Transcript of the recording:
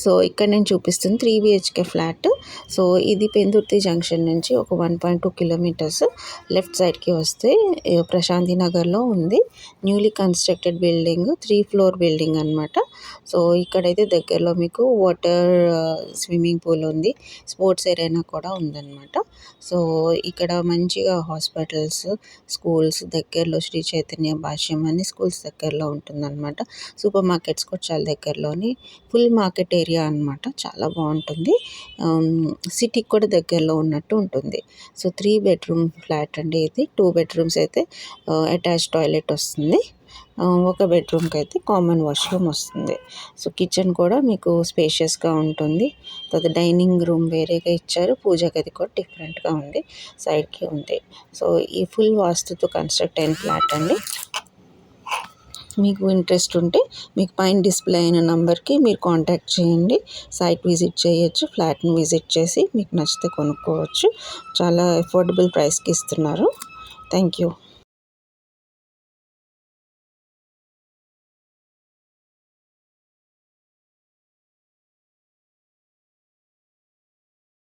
So ఇక్కడ నేను చూపిస్తుంది 3 బిహెచ్కే ఫ్లాట్. సో ఇది పెందుర్తి జంక్షన్ నుంచి ఒక 1.2 కిలోమీటర్స్ లెఫ్ట్ సైడ్కి వస్తే ప్రశాంతి నగర్లో ఉంది. Newly constructed building, 3 floor building అనమాట. సో ఇక్కడైతే దగ్గరలో మీకు వాటర్ స్విమ్మింగ్ పూల్ ఉంది, స్పోర్ట్స్ ఏరియా కూడా ఉందన్నమాట. సో ఇక్కడ మంచిగా హాస్పిటల్స్, స్కూల్స్ దగ్గరలో శ్రీ చైతన్య భాష్యం అన్ని స్కూల్స్ దగ్గరలో ఉంటుందన్నమాట. సూపర్ మార్కెట్స్ కూడా చాలా దగ్గరలోని, ఫుల్ మార్కెట్ ఏరియా అనమాట. చాలా బాగుంటుంది. సిటీకి కూడా దగ్గరలో ఉన్నట్టు ఉంటుంది. సో 3 బెడ్రూమ్ ఫ్లాట్ అండి ఇది. 2 బెడ్రూమ్స్ అయితే అటాచ్ టాయిలెట్ వస్తుంది, ఒక బెడ్రూమ్కి అయితే కామన్ వాష్రూమ్ వస్తుంది. సో కిచెన్ కూడా మీకు స్పేషియస్గా ఉంటుంది. తర్వాత డైనింగ్ రూమ్ వేరేగా ఇచ్చారు, పూజ గది కూడా డిఫరెంట్గా ఉంది, సైడ్కి ఉంది. సో ఈ ఫుల్ వాస్తుతో కన్స్ట్రక్ట్ అయిన ఫ్లాట్ అండి. మీకు ఇంట్రెస్ట్ ఉంటే మీకు పైన డిస్ప్లే అయిన నెంబర్కి మీరు కాంటాక్ట్ చేయండి. సైట్ విజిట్ చేయొచ్చు, ఫ్లాట్ని విజిట్ చేసి మీకు నచ్చితే కొనుక్కోవచ్చు. చాలా అఫోర్డబుల్ ప్రైస్కి ఇస్తున్నారు. Thank you.